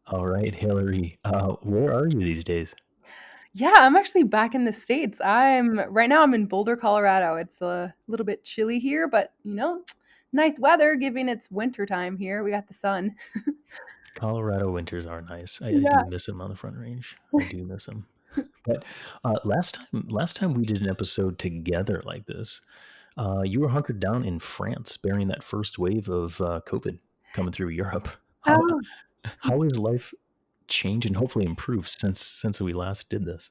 All right, Hillary, where are you these days? Yeah, I'm actually back in the States. Right now I'm in Boulder, Colorado. It's a little bit chilly here, but nice weather given it's winter time here. We got the sun. Colorado winters are nice. I Yeah. do miss them on the Front Range. I do miss them. But last time we did an episode together like this, you were hunkered down in France, bearing that first wave of COVID coming through Europe. How Oh, how has life changed and hopefully improved since we last did this?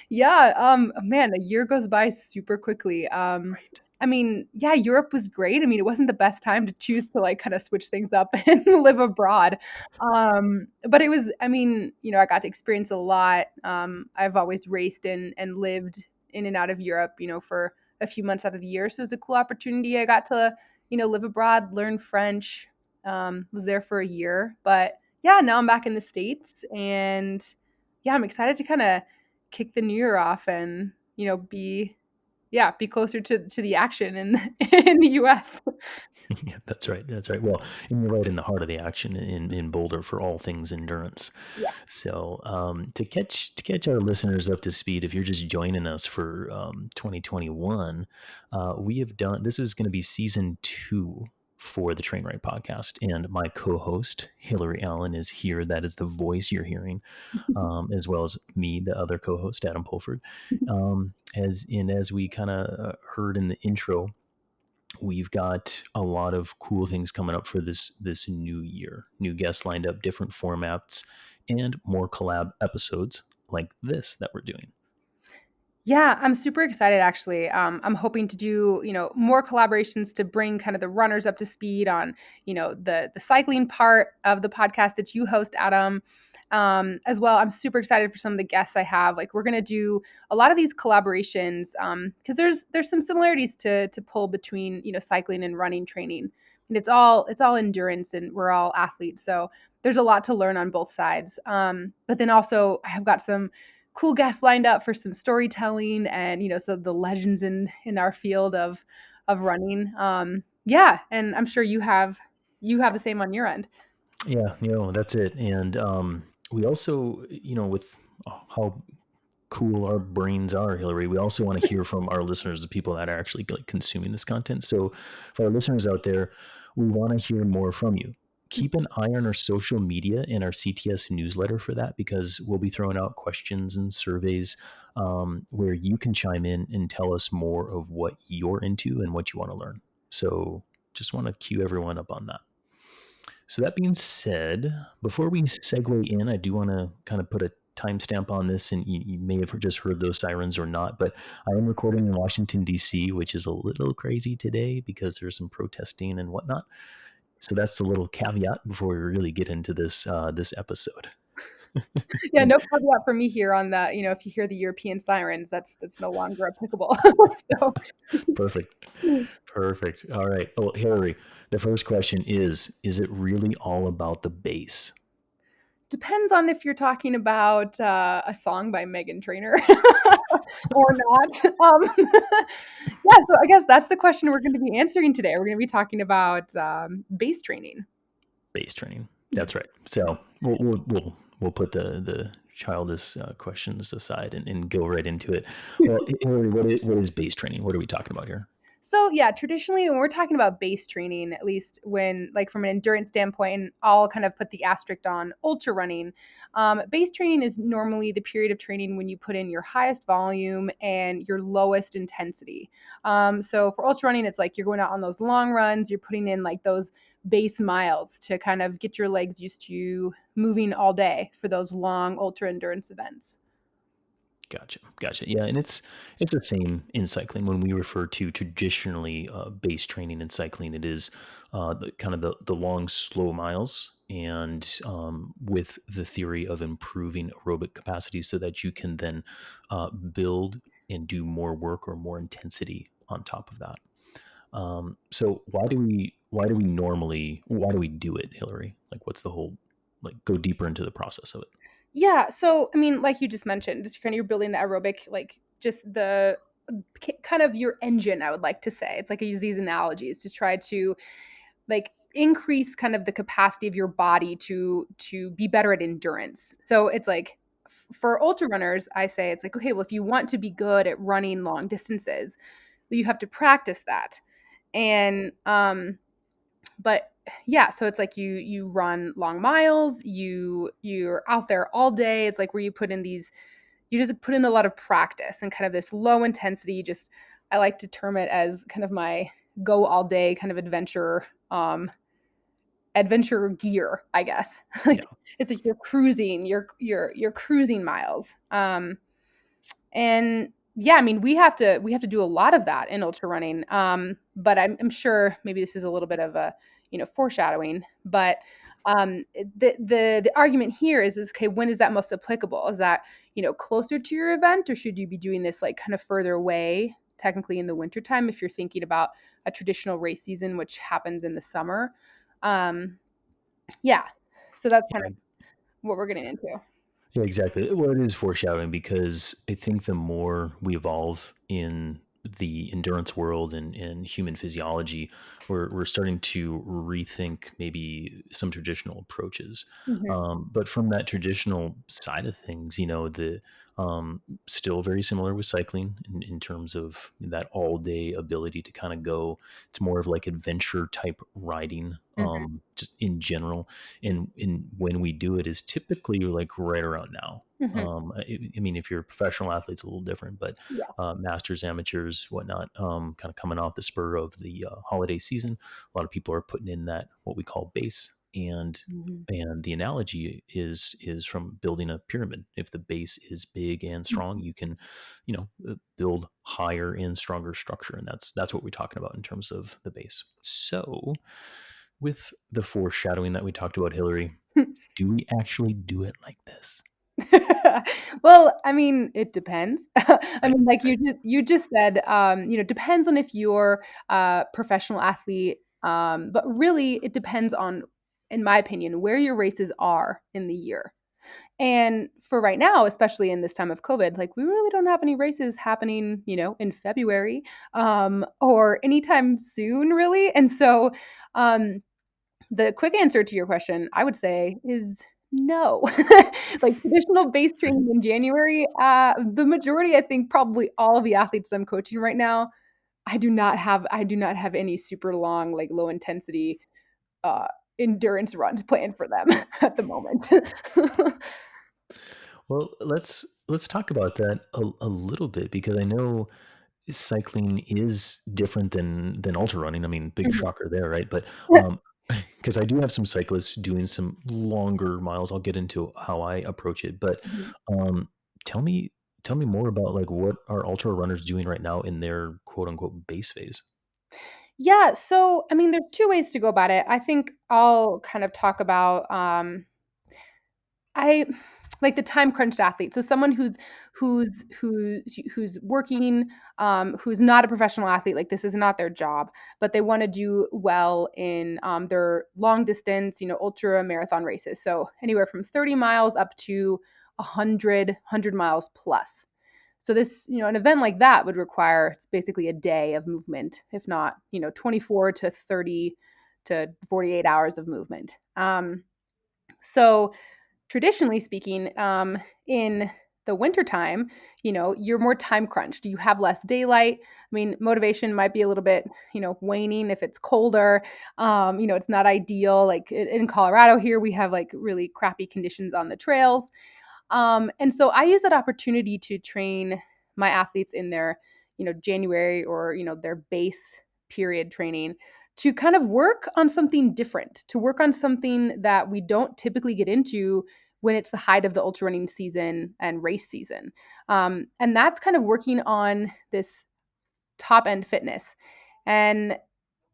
yeah. Man, a year goes by super quickly. Right. I mean, yeah, Europe was great. I mean, it wasn't the best time to choose to like kind of switch things up and live abroad. But it was, I mean, I got to experience a lot. I've always raced and lived in and out of Europe, for a few months out of the year. So it was a cool opportunity. I got to, live abroad, learn French, was there for a year. But yeah, now I'm back in the States and yeah, I'm excited to kind of kick the new year off and, be closer to the action in in the US. Yeah, that's right. That's right. Well, and you're right in the heart of the action in Boulder for all things endurance. Yeah. So to catch our listeners up to speed, if you're just joining us for 2021, we have done. This is going to be season 2 for the TrainRight Podcast, and my co-host Hillary Allen is here. That is the voice you're hearing, as well as me, the other co-host Adam Pulford. As we kind of heard in the intro, we've got a lot of cool things coming up for this new year. New guests lined up, different formats, and more collab episodes like this that we're doing. Yeah, I'm super excited actually. I'm hoping to do, more collaborations to bring kind of the runners up to speed on, the cycling part of the podcast that you host, Adam. As well, I'm super excited for some of the guests I have. Like we're gonna do a lot of these collaborations because there's some similarities to pull between cycling and running training, and it's all endurance, and we're all athletes, so there's a lot to learn on both sides. But then also I have got some cool guests lined up for some storytelling and so the legends in our field of running. Yeah, and I'm sure you have the same on your end. Yeah, that's it. And we also, with how cool our brains are, Hillary, we also want to hear from our listeners, the people that are actually like consuming this content. So for our listeners out there, we want to hear more from you. Keep an eye on our social media and our CTS newsletter for that, because we'll be throwing out questions and surveys where you can chime in and tell us more of what you're into and what you want to learn. So just want to cue everyone up on that. So that being said, before we segue in, I do want to kind of put a timestamp on this, and you may have just heard those sirens or not, but I am recording in Washington, D.C., which is a little crazy today because there's some protesting and whatnot. So that's the little caveat before we really get into this episode. Yeah, no caveat for me here on that. If you hear the European sirens, that's no longer applicable. So Perfect. Perfect. All right. Well, Hillary, the first question is it really all about the bass? depends on if you're talking about a song by Megan Trainor or not. Yeah, so I guess that's the question we're going to be answering today. We're going to be talking about base training. Bass training. That's right. So we'll put the childish questions aside and go right into it. Well, Hillary, what is bass training? What are we talking about here? So yeah, traditionally when we're talking about base training, at least when like from an endurance standpoint, and I'll kind of put the asterisk on ultra running. Base training is normally the period of training when you put in your highest volume and your lowest intensity. So for ultra running, it's like you're going out on those long runs, you're putting in like those base miles to kind of get your legs used to moving all day for those long ultra endurance events. Gotcha. Yeah, and it's the same in cycling. When we refer to traditionally base training in cycling, it is the kind of the long, slow miles, and with the theory of improving aerobic capacity so that you can then build and do more work or more intensity on top of that. So why do we do it, Hillary? Like, what's the whole, like, go deeper into the process of it? Yeah, so I mean, like you just mentioned, just kind of you're building the aerobic, like just the kind of your engine, I would like to say. It's like I use these analogies to try to like increase kind of the capacity of your body to be better at endurance. So it's like for ultra runners, I say it's like, okay, well, if you want to be good at running long distances, you have to practice that. And but yeah, so it's like you run long miles, you're out there all day. It's like where you just put in a lot of practice and kind of this low intensity, just I like to term it as kind of my go all day kind of adventure gear, I guess. Like Yeah. it's like you're cruising, you're cruising miles. And yeah, I mean, we have to do a lot of that in ultra running. But I'm sure maybe this is a little bit of a, foreshadowing, but the argument here is okay, when is that most applicable? Is that, closer to your event, or should you be doing this like kind of further away, technically in the wintertime, if you're thinking about a traditional race season, which happens in the summer? Yeah. So that's kind Yeah. of what we're getting into. Yeah, exactly. Well, it is foreshadowing because I think the more we evolve in the endurance world and human physiology, we're starting to rethink maybe some traditional approaches. Mhm. But from that traditional side of things, the still very similar with cycling in terms of that all day ability to kind of go. It's more of like adventure type riding, Mhm. just in general, and when we do it is typically like right around now. Mhm. I mean, if you're a professional athlete, it's a little different, but Yeah. masters, amateurs, whatnot, kind of coming off the spur of the holiday season, a lot of people are putting in that what we call base, and Mhm. the analogy is from building a pyramid. If the base is big and strong, Mhm. you can, build higher and stronger structure, and that's what we're talking about in terms of the base. So with the foreshadowing that we talked about, Hillary, do we actually do it like this? Well, I mean, it depends. I Right. mean, like Right. you just said, depends on if you're a professional athlete, but really it depends on, in my opinion, where your races are in the year. And for right now, especially in this time of COVID, like we really don't have any races happening, in February, or anytime soon, really. And so, um, the quick answer to your question, I would say, is no. Like traditional base Right. training in January, the majority, I think probably all of the athletes I'm coaching right now, I do not have any super long, like low intensity uh endurance runs planned for them at the moment. Well, let's talk about that a little bit because I know cycling is different than ultra running. I mean, big Mhm. shocker there, right? But because I do have some cyclists doing some longer miles, I'll get into how I approach it. But Mhm. um, tell me tell me more about like what are ultra runners doing right now in their quote unquote base phase. Yeah, so I mean, there's two ways to go about it. I think I'll kind of talk about I like the time crunched athlete. So someone who's working, who's not a professional athlete, like this is not their job, but they want to do well in their long distance, ultra marathon races. So anywhere from 30 miles up to 100 miles plus. So this, an event like that would require it's basically a day of movement, if not, 24 to 30 to 48 hours of movement. So traditionally speaking, in the wintertime, you're more time crunched. You have less daylight. I mean, motivation might be a little bit, waning if it's colder. It's not ideal. Like in Colorado here, we have like really crappy conditions on the trails. And so I use that opportunity to train my athletes in their, January or, their base period training to kind of work on something different, to work on something that we don't typically get into when it's the height of the ultra running season and race season. And that's kind of working on this top end fitness. And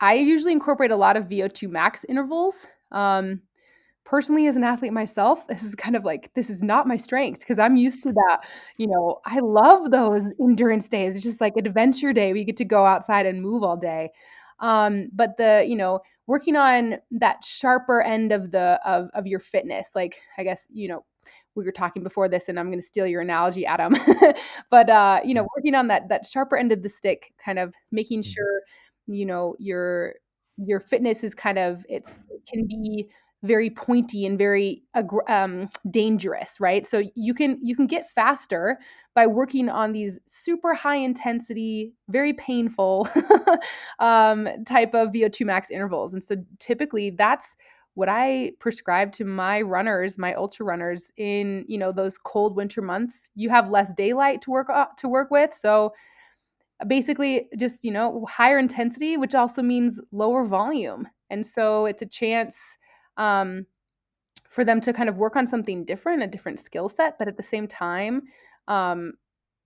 I usually incorporate a lot of Vo2 Max intervals. Personally, as an athlete myself, this is kind of like this is not my strength because I'm used to that. I love those endurance days. It's just like adventure day. We get to go outside and move all day. But working on that sharper end of of your fitness, like I guess, we were talking before this, and I'm going to steal your analogy, Adam. But Mm, working on that sharper end of the stick, kind of making mm, sure, you're your fitness is kind of it can be very pointy and very dangerous, right? So you can get faster by working on these super high intensity, very painful type of VO2 max intervals. And so typically that's what I prescribe to my runners, my ultra runners in, those cold winter months. You have less daylight to work with. So basically just, higher intensity, which also means lower volume. And so it's a chance um, for them to kind of work on something different, a different skill set, but at the same time, um,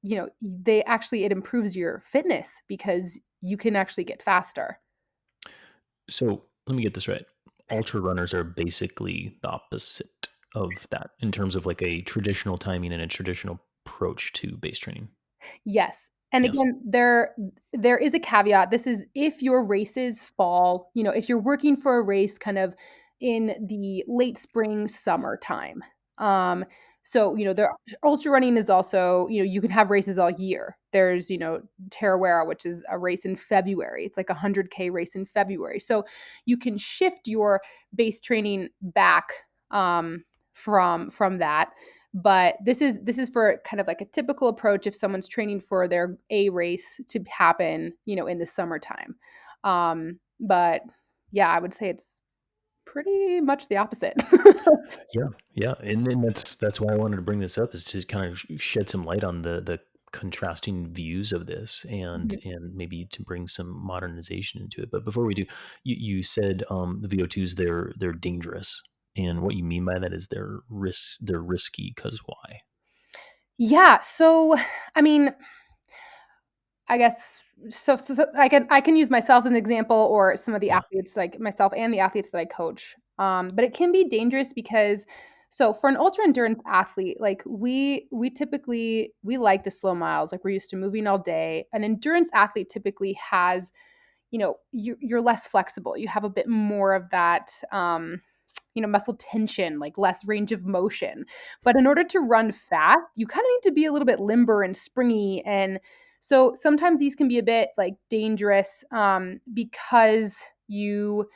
it improves your fitness because you can actually get faster. So let me get this right. Ultra runners are basically the opposite of that in terms of like a traditional timing and a traditional approach to base training. Yes. And Yes. again, there is a caveat. This is if your races fall, if you're working for a race kind of in the late spring, summertime. Um, so, there ultra running is also, you can have races all year. There's, Tarawera, which is a race in February. It's like a 100K race in February. So you can shift your base training back from that. But this is for kind of like a typical approach if someone's training for their A race to happen, in the summertime. But yeah, I would say it's pretty much the opposite. Yeah, yeah, and then that's why I wanted to bring this up is to kind of shed some light on the contrasting views of this, and maybe to bring some modernization into it. But before we do, you said the VO2s they're dangerous, and what you mean by that is they're risky because why? Yeah, so I mean, I guess so I can use myself as an example or some of the Yeah, athletes like myself and the athletes that I coach. But it can be dangerous because so for an ultra endurance athlete, like we typically we like the slow miles, like we're used to moving all day. An endurance athlete typically has, you're less flexible. You have a bit more of that muscle tension, like less range of motion. But in order to run fast, you kind of need to be a little bit limber and springy. And so sometimes these can be a bit like dangerous because you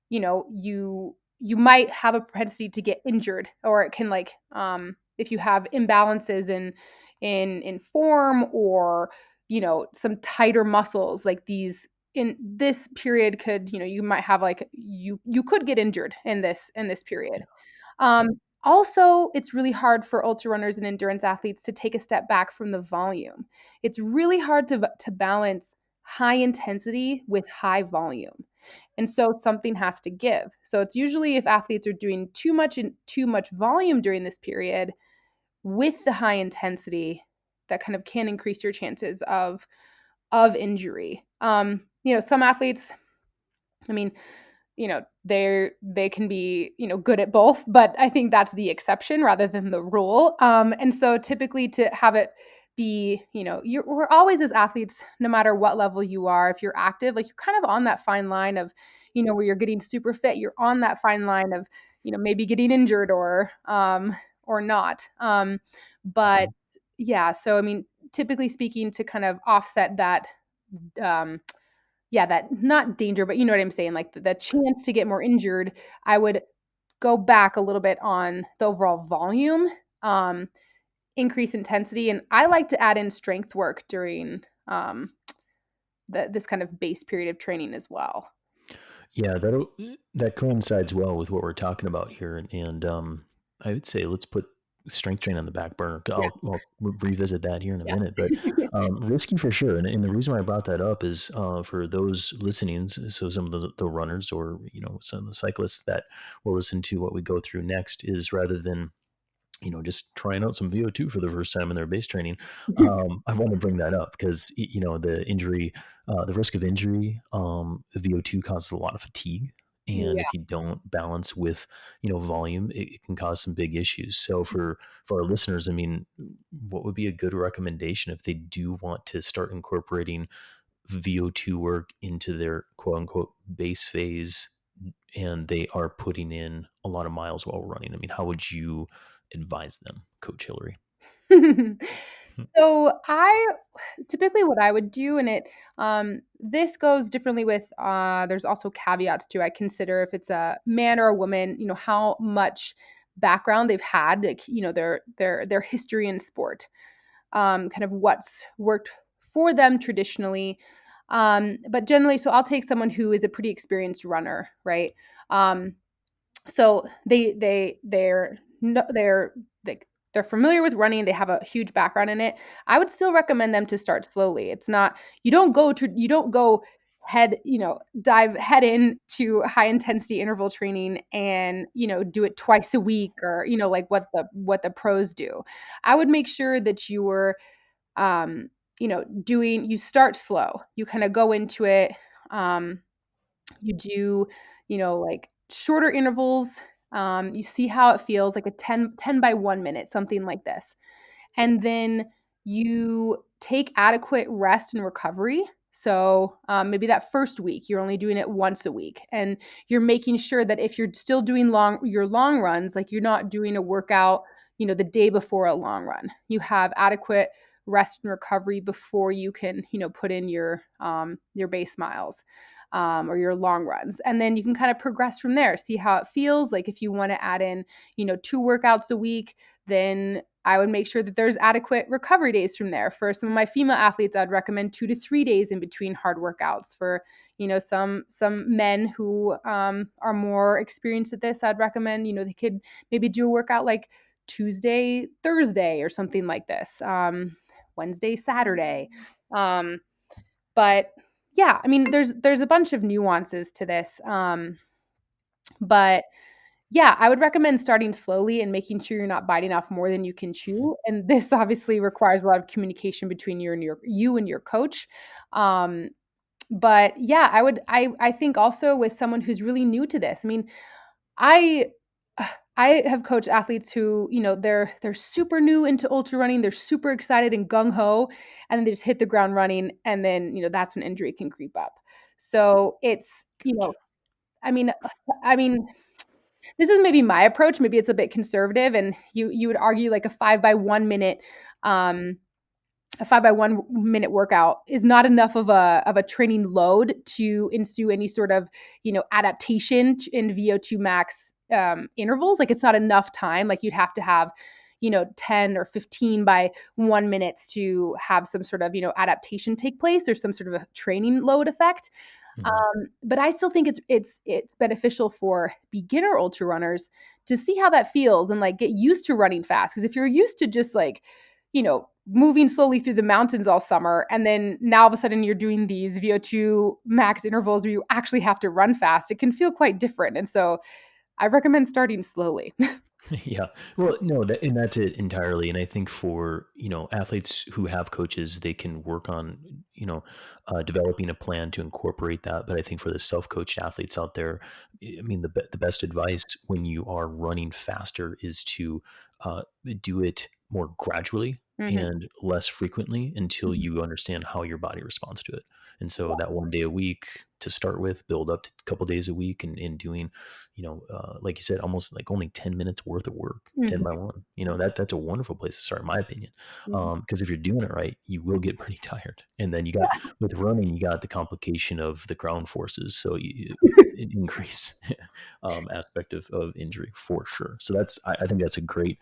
know you might have a propensity to get injured, or it can like if you have imbalances in form, or some tighter muscles like these in this period could, you might have like you could get injured in this period. yeah, um yeah. Also, it's really hard for ultra runners and endurance athletes to take a step back from the volume. It's really hard to balance high intensity with high volume. And so something has to give. So it's usually if athletes are doing too much volume during this period with the high intensity, that kind of can increase your chances of injury. Some athletes, I mean, they can be, good at both, but I think that's the exception rather than the rule. And so typically to have it be, we're always as athletes, no matter what level you are, if you're active, like you're kind of on that fine line of, where you're getting super fit, you're on that fine line of, maybe getting injured or not. But Mhm. yeah, so I mean, typically speaking, to kind of offset that um yeah, that not danger, but you know what I'm saying, like the chance to get more injured, I would go back a little bit on the overall volume, um, increase intensity, and I like to add in strength work during this kind of base period of training as well. Yeah, that coincides well with what we're talking about here, and I would say let's put strength train on the back burner. Yeah, I'll revisit that here in a yeah. minute, but risky for sure. And the reason why I brought that up is for those listening. So some of the runners, or some of the cyclists that will listen to what we go through next, is rather than just trying out some VO2 for the first time in their base training. I want to bring that up because, the injury, the risk of injury, the VO2 causes a lot of fatigue. And Yeah. if you don't balance with, volume, it can cause some big issues. So for our listeners, I mean, what would be a good recommendation if they do want to start incorporating VO2 work into their quote unquote base phase and they are putting in a lot of miles while running? I mean, how would you advise them, Coach Hillary? So I typically what I would do, and this goes differently with there's also caveats too. I consider if it's a man or a woman, how much background they've had, like, their history in sport, kind of what's worked for them traditionally. But generally, so I'll take someone who is a pretty experienced runner, right? Um, so they're like they're familiar with running, they have a huge background in it. I would still recommend them to start slowly. It's not you don't go dive head into high intensity interval training and do it twice a week, or like what the pros do. I would make sure that you were doing you start slow. You kind of go into it. You do, like shorter intervals. You see how it feels, like a 10 by 1 minute, something like this. And then you take adequate rest and recovery. So maybe that first week, you're only doing it once a week. And you're making sure that if you're still doing your long runs, like you're not doing a workout, the day before a long run. You have adequate rest and recovery before you can, put in your base miles. Or your long runs. And then you can kind of progress from there, see how it feels. Like if you want to add in, 2 workouts a week, then I would make sure that there's adequate recovery days from there. For some of my female athletes, I'd recommend 2 to 3 days in between hard workouts. For, some men who are more experienced at this, I'd recommend, they could maybe do a workout like Tuesday, Thursday, or something like this. Wednesday, Saturday. But yeah, I mean, there's a bunch of nuances to this. But yeah, I would recommend starting slowly and making sure you're not biting off more than you can chew. And this obviously requires a lot of communication between you and your coach. Um, but yeah, I think also with someone who's really new to this. I mean, I I have coached athletes who, they're super new into ultra running, they're super excited and gung ho, and then they just hit the ground running, and then, that's when injury can creep up. So it's, I mean, I mean, this is maybe my approach. Maybe it's a bit conservative, and you would argue like um, a 5 by 1 minute workout is not enough of a training load to ensue any sort of adaptation in VO2 max intervals. Like it's not enough time. Like you'd have to have 10 or 15 by 1 minutes to have some sort of adaptation take place, or some sort of a training load effect. Mhm. But I still think it's beneficial for beginner ultra runners to see how that feels and like get used to running fast. Because if you're used to just like, moving slowly through the mountains all summer, and then now all of a sudden you're doing these VO2 max intervals where you actually have to run fast, it can feel quite different. And so I recommend starting slowly. Yeah. Well, no, and that's it entirely. And I think for, athletes who have coaches, they can work on, developing a plan to incorporate that. But I think for the self-coached athletes out there, I mean, the best advice when you are running faster is to uh, do it more gradually Mhm, and less frequently until mhm. you understand how your body responds to it. And so that 1 day a week to start with, build up to a couple days a week, and doing like you said, almost like only 10 minutes worth of work, 10 Mhm. by one, that's a wonderful place to start, in my opinion. Mhm. Because if you're doing it right, you will get pretty tired. And then with running, you got the complication of the ground forces. So an increase aspect of injury for sure. So I think that's a great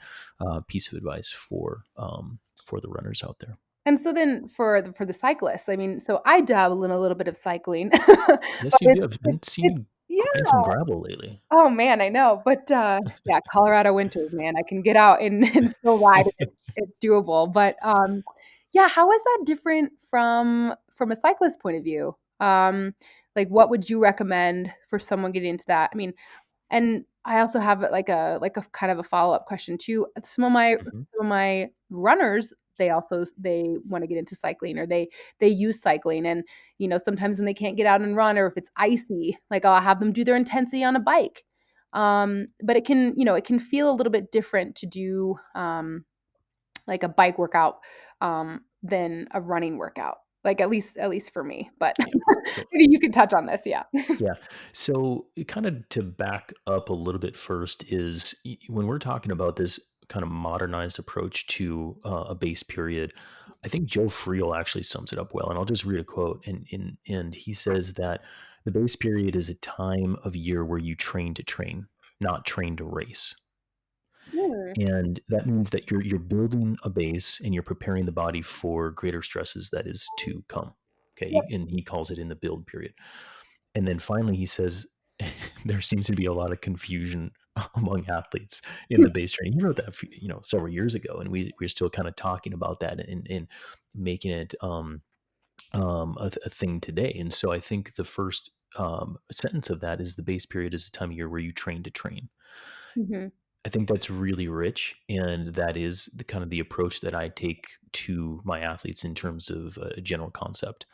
piece of advice for the runners out there. And so then for the cyclists, I mean, so I dabble in a little bit of cycling, but Yes, you do. I've been seeing it's you yeah. grind some gravel lately. Oh, man, I know, but, yeah, Colorado winters, man, I can get out and and still ride, and it's doable, but, yeah, how is that different from a cyclist point of view? Like, what would you recommend for someone getting into that? I mean, and I also have like a kind of a follow-up question too. Mhm. Some of my runners, they wanna get into cycling, or they use cycling, and, sometimes when they can't get out and run, or if it's icy, like, I'll have them do their intensity on a bike. But it can feel a little bit different to do, like a bike workout, than a running workout, like, at least for me, but Yeah. Sure. maybe you could touch on this, yeah. Yeah. So, kind of to back up a little bit first is when we're talking about this kind of modernized approach to a base period, I think Joe Friel actually sums it up well. And I'll just read a quote. And he says that the base period is a time of year where you train to train, not train to race. Mm. And that means that you're building a base and you're preparing the body for greater stresses that is to come. Okay. Yep. And he calls it in the build period. And then finally, he says there seems to be a lot of confusion among athletes in the base training. He wrote that, several years ago, and we're still kind of talking about that and making it a thing today. And so I think the first sentence of that is the base period is the time of year where you train to train. Mhm. I think that's really rich, and that is the kind of the approach that I take to my athletes in terms of a general concept.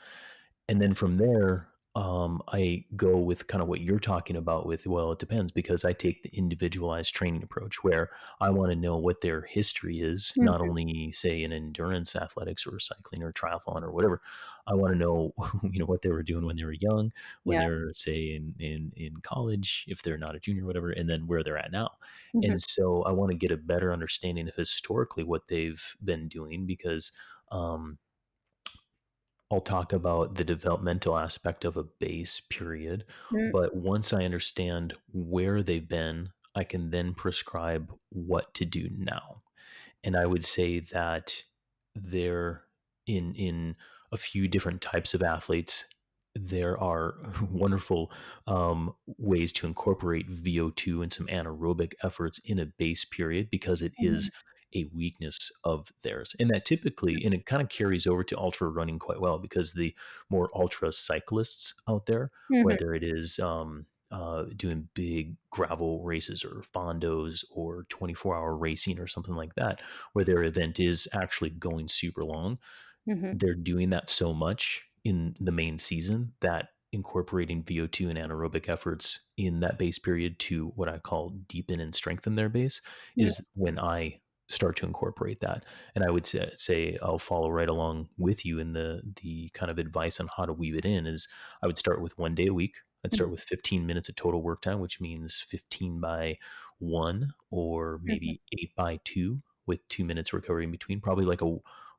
And then from there, I go with kind of what you're talking about with, well, it depends, because I take the individualized training approach where I want to know what their history is, not Mhm. only say in endurance athletics or cycling or triathlon or whatever. I want to know, what they were doing when they were young, when Yeah. they're say in college, if they're not a junior, or whatever, and then where they're at now. Mhm. And so I want to get a better understanding of historically what they've been doing because, um, I'll talk about the developmental aspect of a base period, Mm. but once I understand where they've been, I can then prescribe what to do now. And I would say that there in a few different types of athletes, there are wonderful ways to incorporate VO2 and some anaerobic efforts in a base period because it Mhm. is a weakness of theirs. And that typically, and it kind of carries over to ultra running quite well because the more ultra cyclists out there, Mhm. whether it is doing big gravel races or fondos or 24-hour racing or something like that, where their event is actually going super long, Mhm. they're doing that so much in the main season that incorporating VO2 and anaerobic efforts in that base period to what I call deepen and strengthen their base Mhm. is when I start to incorporate that. And I would say I'll follow right along with you in the kind of advice on how to weave it in is I would start with 1 day a week. I'd Mhm. start with 15 minutes of total work time, which means 15 by 1 or Mhm. maybe 8 by 2 with 2 minutes recovery in between, probably like a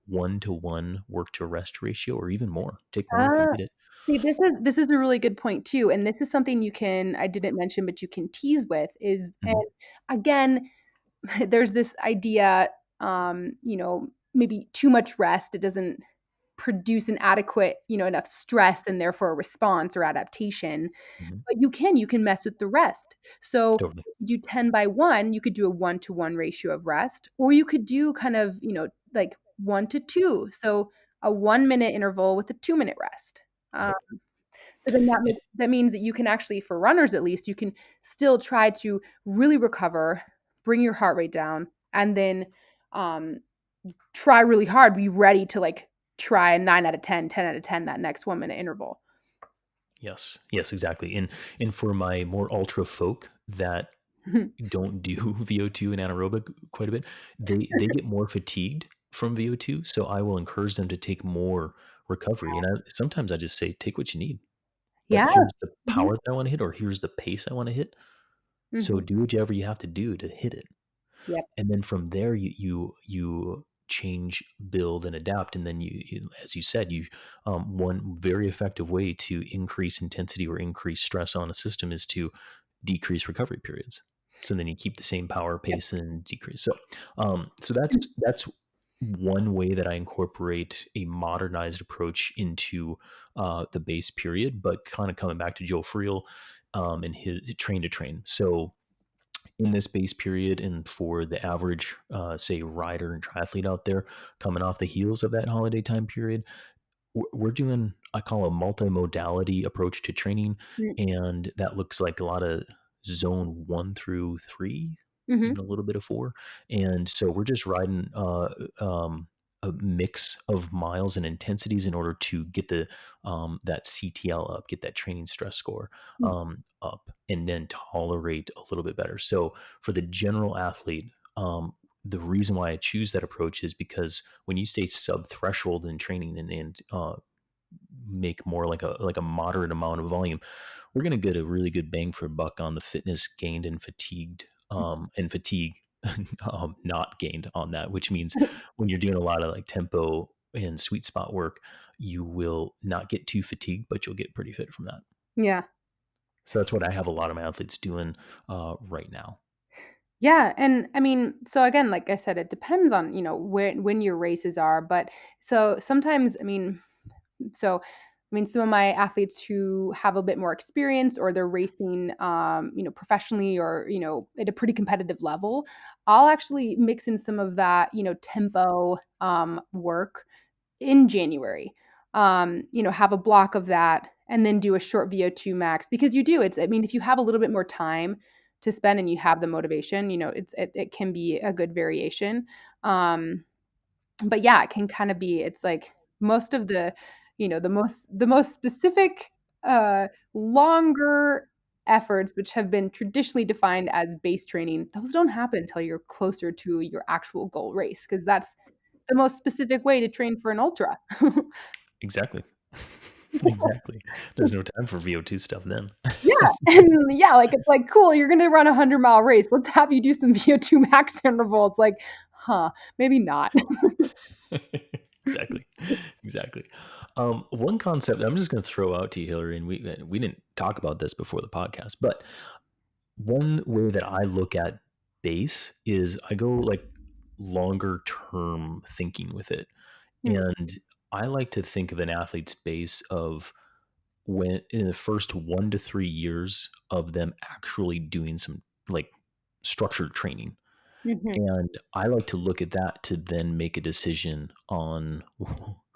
1-to-1 work to rest ratio or even more. Take more if you Ah, need it. see, this is a really good point too, and this is something you can I didn't mention, but you can tease with is and Mhm, again, there's this idea, maybe too much rest, it doesn't produce an adequate, enough stress and therefore a response or adaptation. mhm, But you can mess with the rest. So, totally. if you do 10 by 1, you could do a 1-to-1 ratio of rest, or you could do kind of, like 1 to 2. So, a 1-minute interval with a 2-minute rest. Um, Yep. so then Eh, that means that you can actually for runners at least, you can still try to really recover, bring your heart rate down, and then, um, try really hard, be ready to, like, try a 9 out of 10, 10 out of 10 that next 1-minute interval. yes. Yes, exactly. And for my more ultra folk that don't do VO2 and anaerobic quite a bit, they get more fatigued from VO2, so I will encourage them to take more recovery. And sometimes I just say, take what you need. But Yeah. here's the Mhm. power that I want to hit, or here's the pace I want to hit. So Mhm. do whatever you have to do to hit it. Yep. And then from there you change, build, and adapt. And then as you said, one very effective way to increase intensity or increase stress on a system is to decrease recovery periods. So then you keep the same power, Yep. pace, and decrease. So that's one way that I incorporate a modernized approach into the base period, but kind of coming back to Joe Friel and his train to train. So in this base period, and for the average, say, rider and triathlete out there coming off the heels of that holiday time period, we're doing, I call a multimodality approach to training. Mm. And that looks like a lot of zone 1 through 3, Mhm. even a little bit of 4. And so we're just riding a mix of miles and intensities in order to get that CTL up, get that training stress score Mm. up, and then tolerate a little bit better. So for the general athlete, the reason why I choose that approach is because when you stay sub threshold in training and make more like a moderate amount of volume, we're going to get a really good bang for buck on the fitness gained and fatigue not gained on that, which means when you're doing a lot of like tempo and sweet spot work, you will not get too fatigued, but you'll get pretty fit from that. Yeah. So that's what I have a lot of my athletes doing right now. Yeah, and I mean, so again, like I said, it depends on, when your races are, but so sometimes, some of my athletes who have a bit more experience or they're racing, professionally or, at a pretty competitive level, I'll actually mix in some of that, tempo work in January. Have a block of that and then do a short VO2 max because I mean, if you have a little bit more time to spend and you have the motivation, it can be a good variation. Um, but yeah, it can kind of be, it's like most of the most specific, longer efforts, which have been traditionally defined as base training, those don't happen until you're closer to your actual goal race because that's the most specific way to train for an ultra. Exactly. Exactly. There's no time for VO2 stuff then. Yeah, and yeah, like, it's like, "Cool, you're gonna run a 100-mile race. Let's have you do some VO2 max intervals." Like, "Huh, maybe not." Exactly. Exactly. One concept that I'm just going to throw out to you, Hillary, and we didn't talk about this before the podcast, but one way that I look at base is I go like longer term thinking with it. Mm, And I like to think of an athlete's base of when in the first 1 to 3 years of them actually doing some like structured training. mhm. And I like to look at that to then make a decision on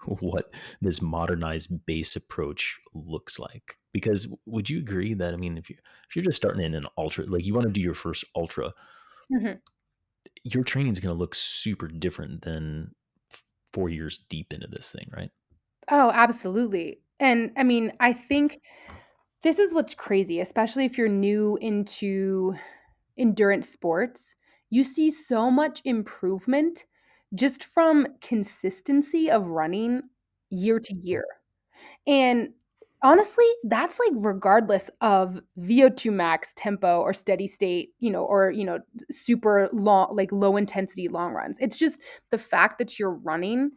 what this modernized base approach looks like. Because would you agree that, I mean, if you're just starting in an ultra, like you want to do your first ultra, Mhm. your training is going to look super different than 4 years deep into this thing, right? Oh, absolutely. And, I mean, I think this is what's crazy, especially if you're new into endurance sports. You see so much improvement just from consistency of running year to year. And honestly, that's like regardless of VO2 max tempo or steady state, or, super long, like low intensity long runs. It's just the fact that you're running.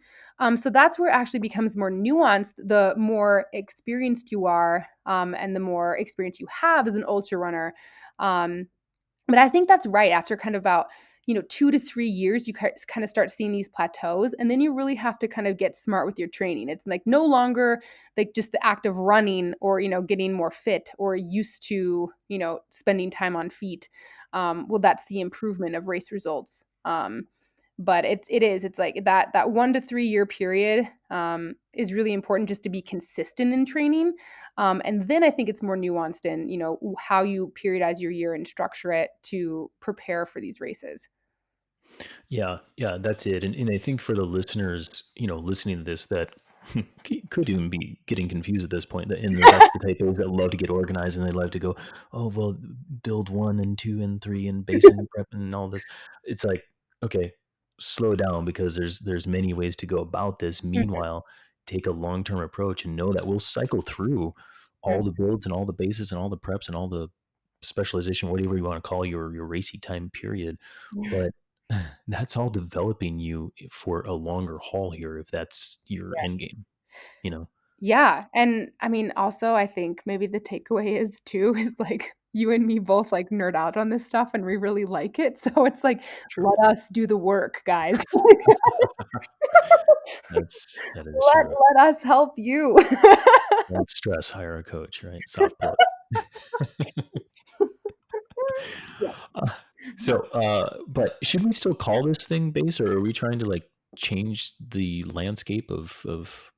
So that's where it actually becomes more nuanced the more experienced you are, and the more experience you have as an ultra runner. Um, but I think that's right. After kind of about, 2 to 3 years, you kind of start seeing these plateaus, and then you really have to kind of get smart with your training. It's like no longer like just the act of running or, getting more fit or used to, spending time on feet. Well, that's the improvement of race results. But it's like that 1 to 3 year period, is really important just to be consistent in training. And then I think it's more nuanced in, how you periodize your year and structure it to prepare for these races. Yeah, yeah, that's it. And I think for the listeners, listening to this that could even be getting confused at this point, that's the type of those that love to get organized and they love to go, oh, well, build 1 and 2 and 3 and base and prep and all this. It's like, okay, slow down because there's many ways to go about this. Mhm, Meanwhile, take a long-term approach and know that we'll cycle through all mhm. the builds and all the bases and all the preps and all the specialization, whatever you want to call your racy time period. But that's all developing you for a longer haul here if that's your end game, you know? Yeah, and I mean, also, I think maybe the takeaway is too is, like, you and me both, like, nerd out on this stuff, and we really like it, so it's like, It's true. "Let us do the work, guys." That is Let true. let us help you. Don't stress, hire a coach, right? Soft pillow. Yeah. Uh, but should we still call this thing base, or are we trying to, like, change the landscape of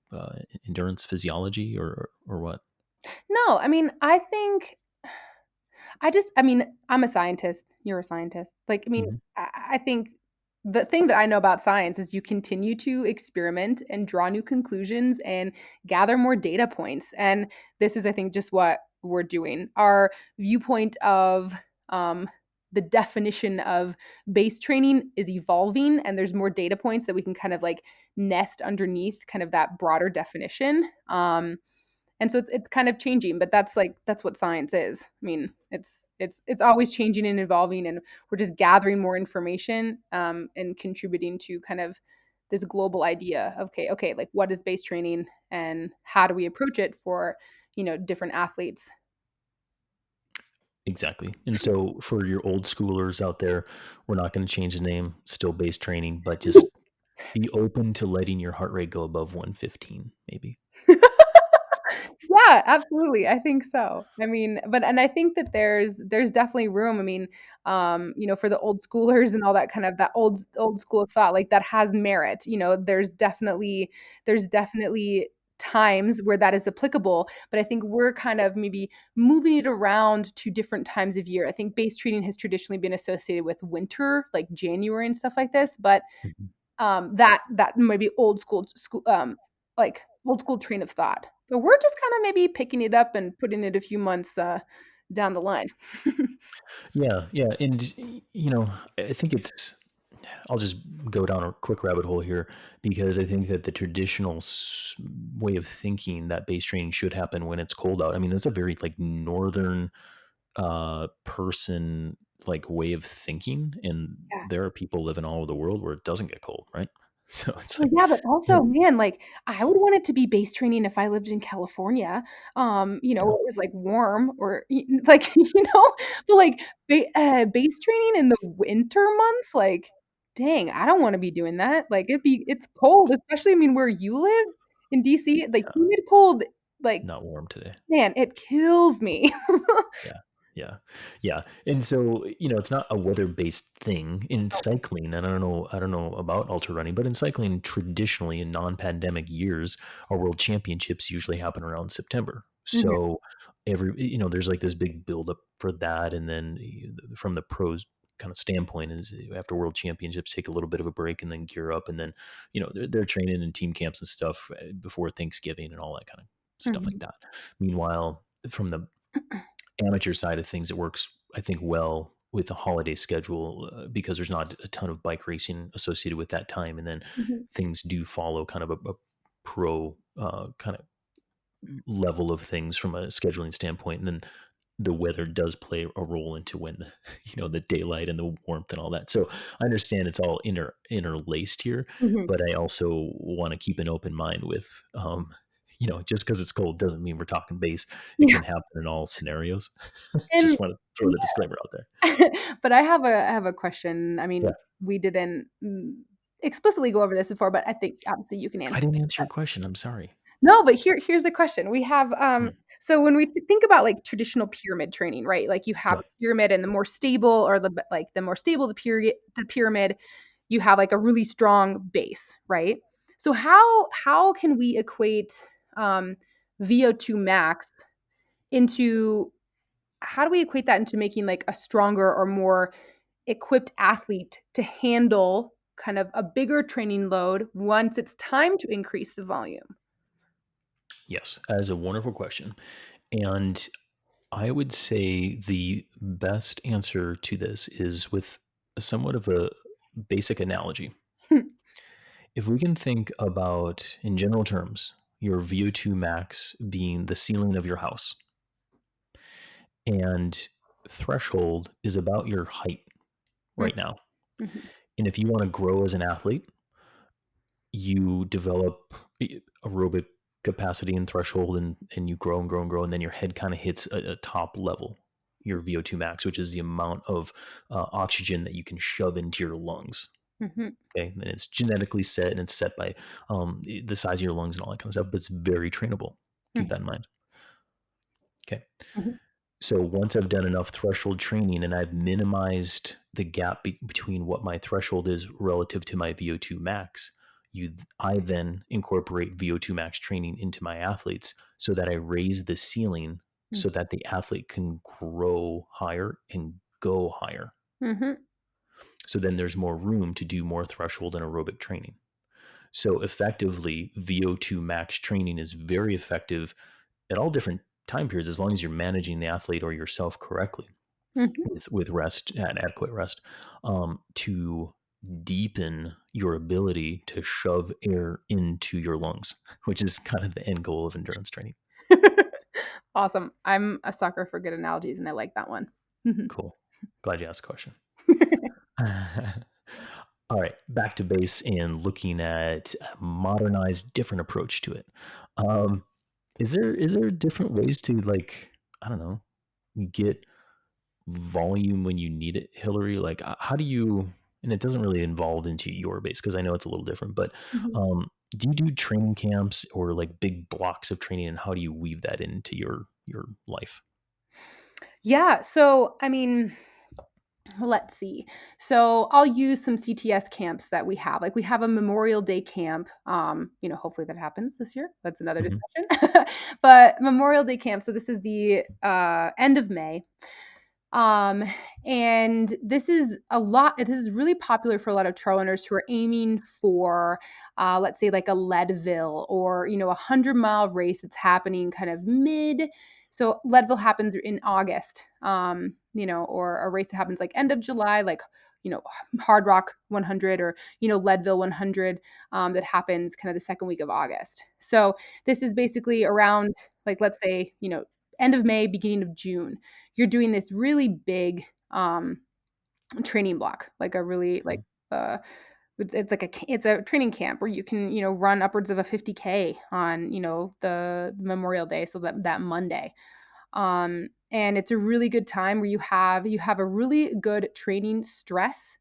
endurance physiology or what? No, I mean, I'm a scientist, you're a scientist. Like, I mean, Mhm. I think the thing that I know about science is you continue to experiment and draw new conclusions and gather more data points. And this is, I think, just what we're doing. Our viewpoint of, um, the definition of base training is evolving, and there's more data points that we can kind of like nest underneath kind of that broader definition. And so it's kind of changing, but that's what science is. I mean, it's always changing and evolving, and we're just gathering more information, and contributing to kind of this global idea of, okay, like what is base training and how do we approach it for, different athletes. Exactly. And so for your old schoolers out there, we're not going to change the name, still base training, but just be open to letting your heart rate go above 115, maybe. Yeah, absolutely. I think so. I mean, and I think that there's definitely room. I mean, for the old schoolers and all that kind of that old school of thought, like that has merit. There's definitely times where that is applicable, but I think we're kind of maybe moving it around to different times of year. I think base training has traditionally been associated with winter, like January and stuff like this, but Mhm. that might be like old school train of thought. But we're just kind of maybe picking it up and putting it a few months down the line. Yeah, yeah. And, I think I'll just go down a quick rabbit hole here because I think that the traditional way of thinking that base training should happen when it's cold out. I mean, that's a very like northern person like way of thinking, and Yeah. there are people living all over the world where it doesn't get cold, right? So it's Well, like, yeah, but yeah, also, man, like I would want it to be base training if I lived in California, yeah, where it was like warm or like, but like base training in the winter months, like, dang, I don't want to be doing that. Like it's cold, especially, I mean, where you live in DC, like yeah, humid cold, like, not warm today. man, it kills me. Yeah. Yeah. Yeah. And so, it's not a weather-based thing in cycling. And I don't know about ultra running, but in cycling, traditionally in non-pandemic years, our world championships usually happen around September. Mhm, So there's like this big buildup for that. And then from the pros kind of standpoint is after world championships, take a little bit of a break and then gear up. And then, they're training in team camps and stuff before Thanksgiving and all that kind of stuff like mhm, that. Meanwhile, from the amateur side of things, it works, I think, well with the holiday schedule because there's not a ton of bike racing associated with that time, and then mhm, things do follow kind of a pro kind of level of things from a scheduling standpoint, and then the weather does play a role into when the the daylight and the warmth and all that. So I understand it's all interlaced here, mhm. but I also want to keep an open mind with just because it's cold doesn't mean we're talking base. It Yeah, can happen in all scenarios. and Just want to throw the disclaimer out there. but I have a question. I Yeah. mean, we didn't, explicitly go over this before, but I think obviously you can I answer. didn't answer your question. I'm sorry. No, but here's the question. We have, Mm, so when we think about, like, traditional pyramid training, right? Like, you have yeah. a pyramid, and the more stable or the more stable the pyramid, you have, like, a really strong base, right? So how can we equate, um, VO2 max into how do we equate that into making, like, a stronger or more equipped athlete to handle kind of a bigger training load once it's time to increase the volume? Yes. That is a wonderful question. And I would say the best answer to this is with somewhat of a basic analogy. If we can think about, in general terms, your VO2 max being the ceiling of your house, and threshold is about your height Mm, right now. mhm, And if you want to grow as an athlete, you develop aerobic capacity and threshold, and you grow and grow and grow, and then your head kind of hits a top level, your VO2 max, which is the amount of oxygen that you can shove into your lungs. mhm, Okay, and it's genetically set, and it's set by the size of your lungs and all that kind of stuff, but it's very trainable. Keep mhm, that in mind. Okay. mhm, So once I've done enough threshold training and I've minimized the gap between what my threshold is relative to my VO2 max, I then incorporate VO2 max training into my athletes so that I raise the ceiling mm, so that the athlete can grow higher and go higher. mhm, So then there's more room to do more threshold and aerobic training. So effectively, VO2 max training is very effective at all different time periods as long as you're managing the athlete or yourself correctly mhm, with rest and adequate rest, to deepen your ability to shove air into your lungs, which is kind of the end goal of endurance training. Awesome. I'm a sucker for good analogies, and I like that one. Cool. Glad you asked the question. All right, back to base and looking at a modernized, different approach to it. Um, is there different ways to like, I don't know, get volume when you need it, Hillary? Like, how do you? And it doesn't really involve into your base because I know it's a little different. But Mhm. do you do training camps or like big blocks of training, and how do you weave that into your life? Yeah. So, I mean, let's see. So I'll use some CTS camps that we have. Like we have a Memorial Day camp. Hopefully that happens this year. That's another Hmm. discussion. But Memorial Day camp. So this is the end of May. Um, and this is really popular for a lot of trail runners who are aiming for, let's say like a Leadville or, 100-mile race that's happening kind of mid. So Leadville happens in August, or a race that happens like end of July, like, you know, Hard Rock 100 or, Leadville 100, that happens kind of the second week of August. So this is basically around like, let's say, end of May, beginning of June. You're doing this really big training block, like a really like uh it's a training camp where you can run upwards of a 50K on the Memorial Day, so that Monday. And it's a really good time where you have a really good training stress,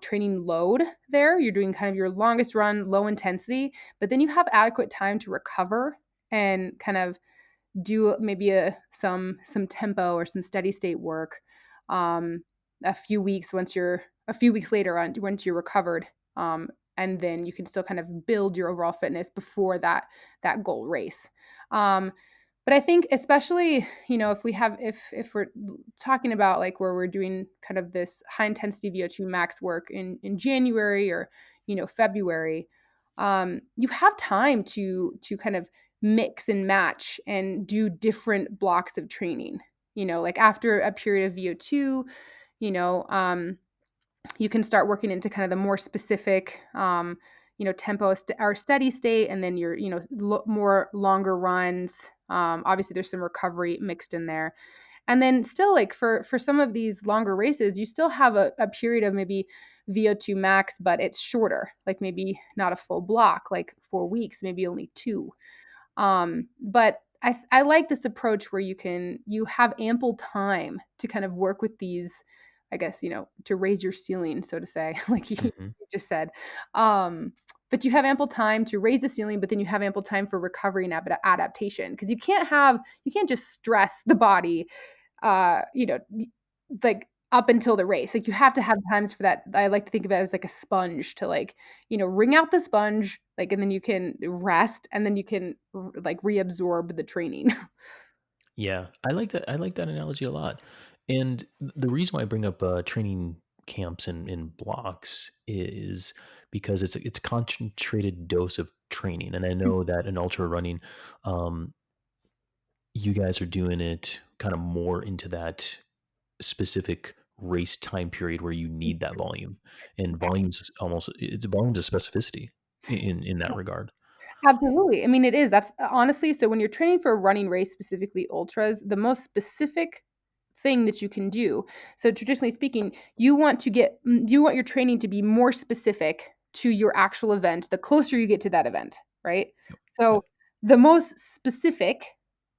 training load there. You're doing kind of your longest run, low intensity, but then you have adequate time to recover and kind of do maybe some tempo or some steady state work, um, a few weeks later on once you're recovered, and then you can still kind of build your overall fitness before that goal race. um, but I think especially if we're talking about like where we're doing kind of this high intensity VO2 max work in January or February, you have time to kind of mix and match and do different blocks of training. Like after a period of VO2, you know, um, you can start working into kind of the more specific, tempo or steady state, and then your, more longer runs. Obviously, there's some recovery mixed in there, and then still like for some of these longer races, you still have a period of maybe VO2 max, but it's shorter, like maybe not a full block, like 4 weeks, maybe only two. But I like this approach where you have ample time to kind of work with these, I guess, to raise your ceiling, so to say, like you Hmm. just said. Um, but you have ample time to raise the ceiling, but then you have ample time for recovery and adaptation, because you can't just stress the body, uh, you know, like up until the race. Like you have to have times for that. I like to think of it as like a sponge to like, wring out the sponge, like, and then you can rest and then you can like reabsorb the training. Yeah, I like that. I like that analogy a lot. And the reason why I bring up training camps and blocks is because it's a concentrated dose of training, and I know that in ultra running, um, you guys are doing it kind of more into that specific race time period where you need that volume, and volume's a specificity in that regard. Absolutely. I mean, it is. That's honestly, so when you're training for a running race, specifically ultras, the most specific thing that you can do. So traditionally speaking, you want your training to be more specific to your actual event the closer you get to that event, right? Yep. So Yep. the most specific,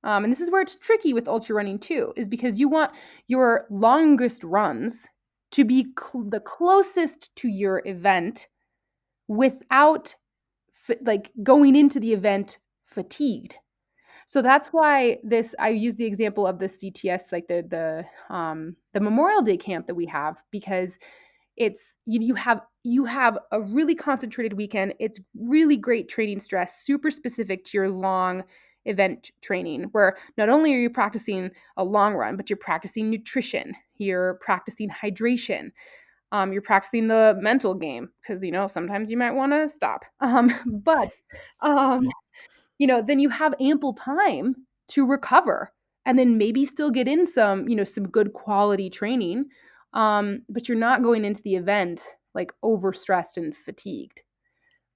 and this is where it's tricky with ultra running too, is because you want your longest runs to be the closest to your event without like going into the event fatigued. So that's why this I use the example of the CTS, like the Memorial Day camp that we have, because it's you have a really concentrated weekend. It's really great training stress, super specific to your long event training, where not only are you practicing a long run, but you're practicing nutrition, you're practicing hydration, you're practicing the mental game because sometimes you might want to stop. But um, Right. then you have ample time to recover and then maybe still get in some good quality training. But you're not going into the event like overstressed and fatigued,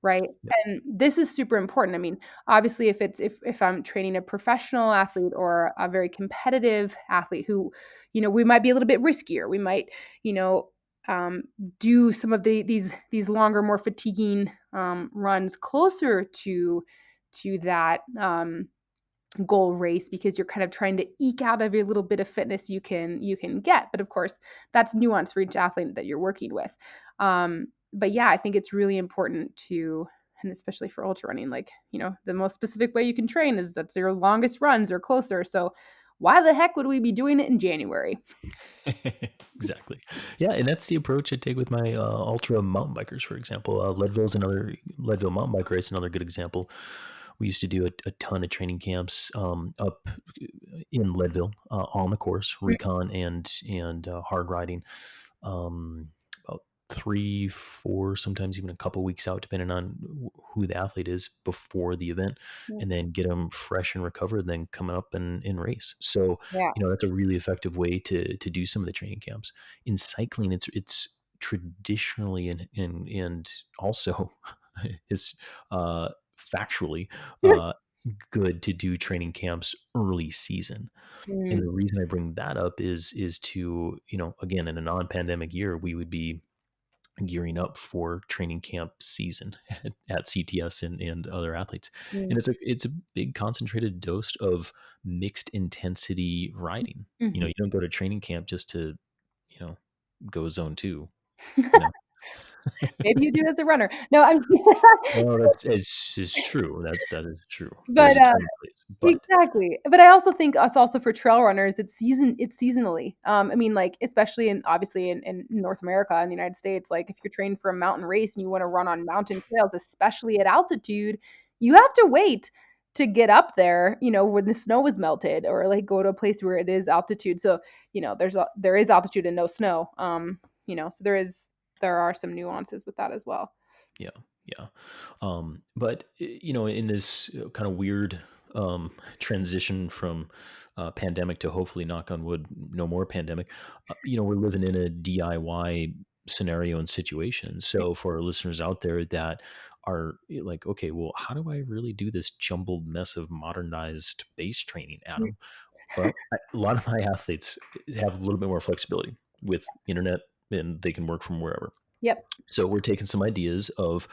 right? Yep. And this is super important. I mean, obviously, if I'm training a professional athlete or a very competitive athlete who, we might be a little bit riskier. We might, you know, um, do some of these longer, more fatiguing runs closer to that goal race because you're kind of trying to eke out every little bit of fitness you can get. But of course, that's nuance for each athlete that you're working with. But yeah, I think it's really important to, and especially for ultra running, like, the most specific way you can train is that's your longest runs or closer. So why the heck would we be doing it in January? Exactly. Yeah, and that's the approach I take with my ultra mountain bikers, for example. Leadville mountain bike race, another good example. We used to do a ton of training camps up in Leadville on the course, recon and hard riding. About 3, 4, sometimes even a couple weeks out, depending on who the athlete is before the event, Mm, and then get them fresh and recovered, then coming up and race. So yeah. that's a really effective way to do some of the training camps. In cycling, it's traditionally and also is factually uh, good to do training camps early season. And Mm, the reason I bring that up is to, again, in a non-pandemic year, we would be gearing up for training camp season at CTS and other athletes. mm, And it's a big concentrated dose of mixed intensity riding. mhm. You don't go to training camp just to, you know, go zone 2, you know. Maybe you do as a runner. No, I'm Well, it's true. That is true. There's but a time and place, but exactly. But I also think us also for trail runners, it's seasonally. I mean, like, especially obviously in North America, in the United States, like if you're training for a mountain race and you want to run on mountain trails, especially at altitude, you have to wait to get up there, when the snow is melted, or like go to a place where it is altitude. So, there is altitude and no snow. So there are some nuances with that as well. yeah, yeah. But in this kind of weird transition from pandemic to, hopefully, knock on wood, no more pandemic. We're living in a DIY scenario and situation. So for our listeners out there that are like, okay, well, how do I really do this jumbled mess of modernized base training, Adam? Well, a lot of my athletes have a little bit more flexibility with internet, and they can work from wherever. Yep. So we're taking some ideas of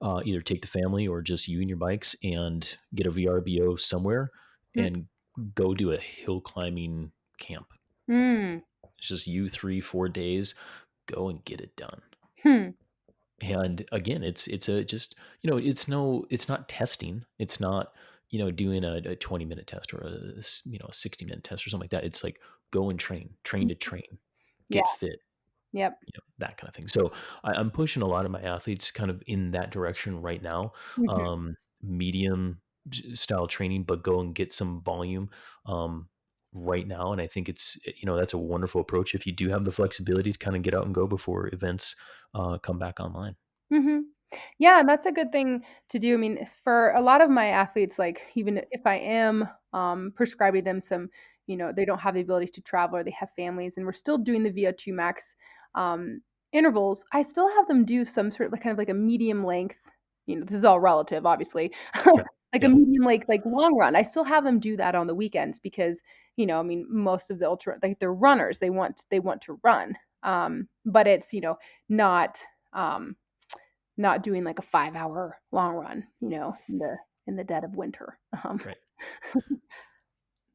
either take the family or just you and your bikes and get a VRBO somewhere Mm. and go do a hill climbing camp. Mm. It's just you 3, 4 days, go and get it done. Hmm. And again, it's a just, it's not testing. It's not, doing a 20-minute test or a 60-minute test or something like that. It's like go and train to train, Yeah. get fit, Yep. that kind of thing. So I'm pushing a lot of my athletes kind of in that direction right now. Mhm. Medium style training, but go and get some volume right now. And I think that's a wonderful approach if you do have the flexibility to kind of get out and go before events come back online. Mhm. Yeah, and that's a good thing to do. I mean, for a lot of my athletes, like, even if I am, prescribing them some, they don't have the ability to travel or they have families and we're still doing the Vo2 Max, um, intervals, I still have them do some sort of like, kind of like a medium length, this is all relative, obviously, Yeah. like a Yeah. medium, like long run. I still have them do that on the weekends because, I mean, most of the ultra, like, they're runners, they want to run. But it's, not, um not doing like a 5-hour long run, in the dead of winter. Right.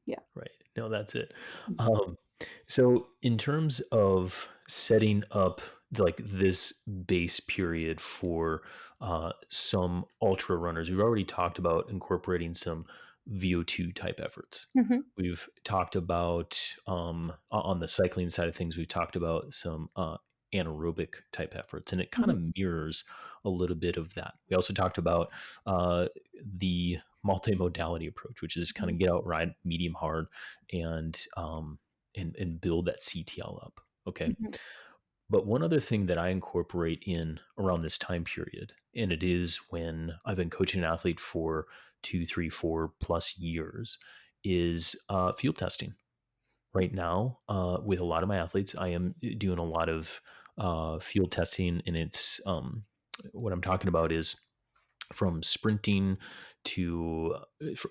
Yeah. Right. No, that's it. Um, so in terms of setting up like this base period for some ultra runners, we've already talked about incorporating some VO2 type efforts. Mhm, We've talked about on the cycling side of things, we've talked about some anaerobic type efforts, and it kind mhm, of mirrors a little bit of that. We also talked about the multimodality approach, which is kind mhm, of get out, ride medium hard, and build that CTL up. Okay. mhm, But one other thing that I incorporate in around this time period, and it is when I've been coaching an athlete for 2, 3, 4+ years, is field testing. Right now, with a lot of my athletes, I am doing a lot of field testing, and it's what I'm talking about is from sprinting to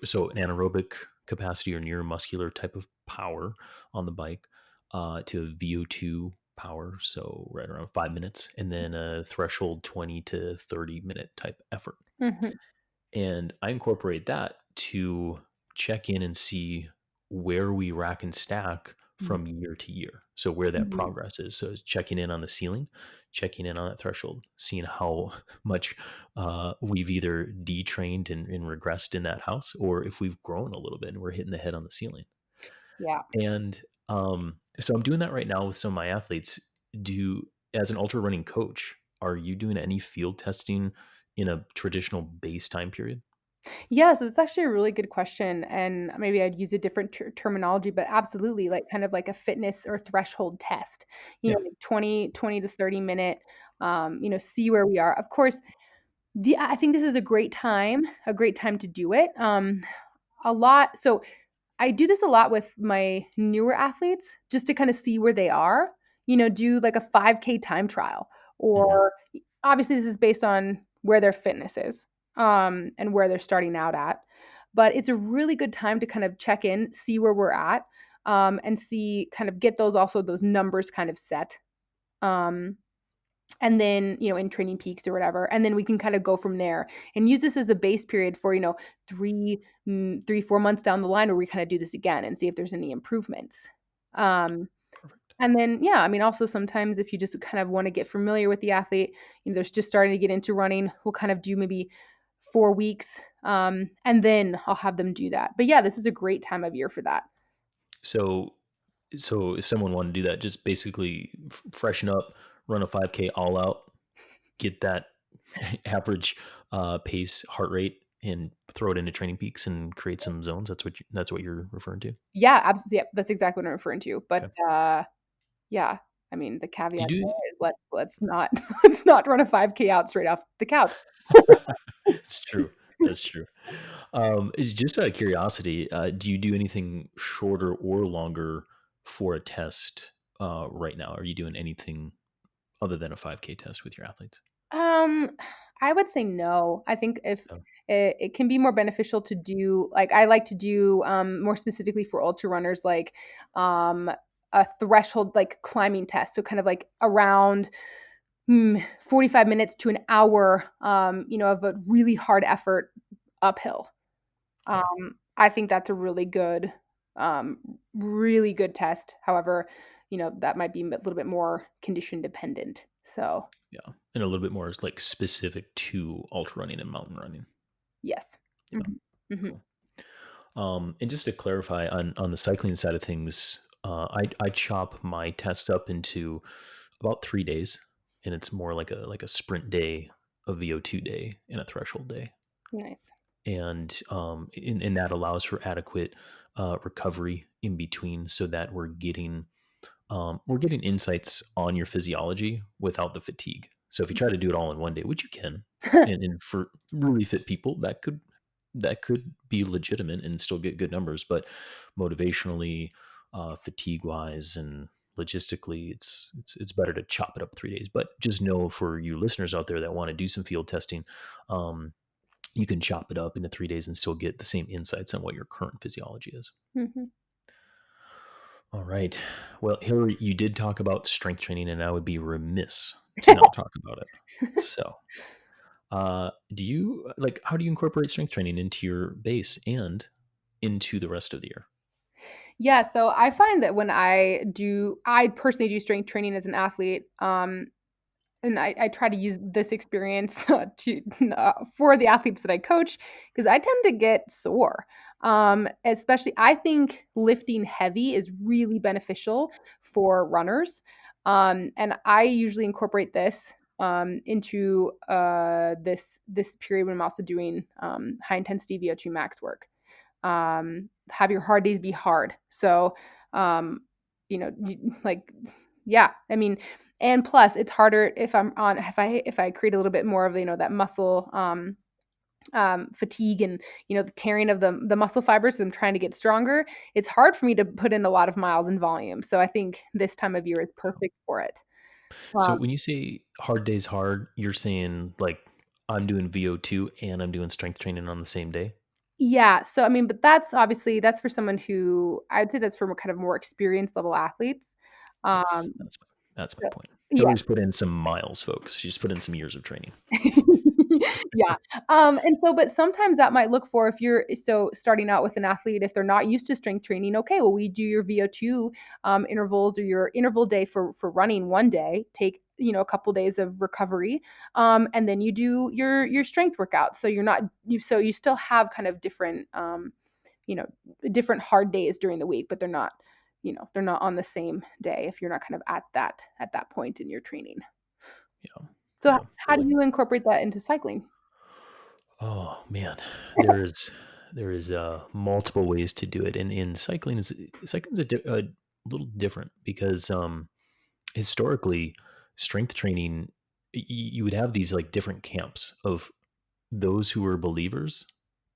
so an anaerobic capacity or neuromuscular type of power on the bike to VO2 power, so right around 5 minutes, and then a threshold 20 to 30 minute type effort. Mhm. And I incorporate that to check in and see where we rack and stack Mhm. from year to year. So where that Mhm. progress is. So checking in on the ceiling, checking in on that threshold, seeing how much we've either detrained and regressed in that house, or if we've grown a little bit and we're hitting the head on the ceiling. Yeah. And so I'm doing that right now with some of my athletes. As an ultra running coach, are you doing any field testing in a traditional base time period? Yeah, so that's actually a really good question, and maybe I'd use a different terminology, but absolutely, like, kind of like a fitness or threshold test, Yeah, like 20 to 30 minute, see where we are. Of course, I think this is a great time to do it, a lot so I do this a lot with my newer athletes just to kinda see where they are, do like a 5K time trial, hmm, or obviously, this is based on where their fitness is, and where they're starting out at, but it's a really good time to kind of check in, see where we're at, and see kind of get those numbers kind of set, um, and then, in training peaks or whatever, and then we can kind of go from there and use this as a base period for, 4 months down the line where we kind of do this again and see if there's any improvements. Um, perfect. and then, yeah, I mean, also sometimes if you just kind of want to get familiar with the athlete, there's just starting to get into running, we'll kind of do maybe 4 weeks, and then I'll have them do that. But yeah, this is a great time of year for that. So, so if someone wanted to do that, just basically freshen up, run a 5K all out, get that average pace, heart rate, and throw it into training peaks and create some zones. That's what you're referring to. Yeah, absolutely. Yep, that's exactly what I'm referring to. But Okay. yeah, I mean, the Do caveat you there is let's not let's not run a 5K out straight off the couch. do? It's true. That's true. It's just out of curiosity. Do you do anything shorter or longer for a test right now? Are you doing anything other than a 5K test with your athletes? Um, I would say no. I think if No. it can be more beneficial to do, like, I like to do, more specifically for ultra runners, like, um, a threshold, like, climbing test. So kind of like around 45 minutes to an hour, of a really hard effort uphill. Yeah. I think that's a um, really good test. However, that might be a little bit more condition dependent. So, Yeah. And a little bit more like specific to ultra running and mountain running. yes. Yeah. Mhm. Mhm. Cool. And just to clarify on the cycling side of things, I chop my tests up into about 3 days, and it's more like a sprint day, a VO2 day, and a threshold day, Nice. and and that allows for adequate recovery in between, so that we're getting insights on your physiology without the fatigue. So if you try to do it all in one day, which you can, and for really fit people, that could be legitimate and still get good numbers, but motivationally, fatigue wise, and logistically, it's better to chop it up 3 days. But just know, for you listeners out there that want to do some field testing, um, you can chop it up into 3 days and still get the same insights on what your current physiology is. Mhm. All right. Well, Hillary, you did talk about strength training, and I would be remiss to not talk about it. So, do you like, how do you incorporate strength training into your base and into the rest of the year? Yeah, so I find that when I personally do strength training as an athlete, and I try to use this experience for the athletes that I coach because I tend to get sore. Especially, I think lifting heavy is really beneficial for runners. And I usually incorporate this into this period when I'm also doing high intensity VO2 max work. Have your hard days be hard. So, like, yeah, I mean, and plus it's harder if I create a little bit more of, that muscle, fatigue and, the tearing of the muscle fibers 'cause I'm trying to get stronger. It's hard for me to put in a lot of miles and volume. So I think this time of year is perfect for it. So, Um, when you say hard days hard, you're saying like I'm doing VO2 and I'm doing strength training on the same day. Yeah, so, I mean, but that's obviously that's for someone who I'd say that's for kind of more experienced level athletes. Yes, Um, that's my so point. yeah. Hillary's put in some miles, folks. She's put in some years of training. Yeah, and so but sometimes that might look for if you're so starting out with an athlete, if they're not used to strength training, okay, well, we do your VO2, intervals or your interval day for running one day, take, a couple days of recovery, and then you do your strength workout. So you're not so you still have kind of different, you know, different hard days during the week, but they're not on the same day if you're not kind of at that point in your training. Yeah, So yeah, how do totally. you incorporate that into cycling? Oh man, there is multiple ways to do it, and in cycling's a little different because historically strength training you would have these like different camps of those who were believers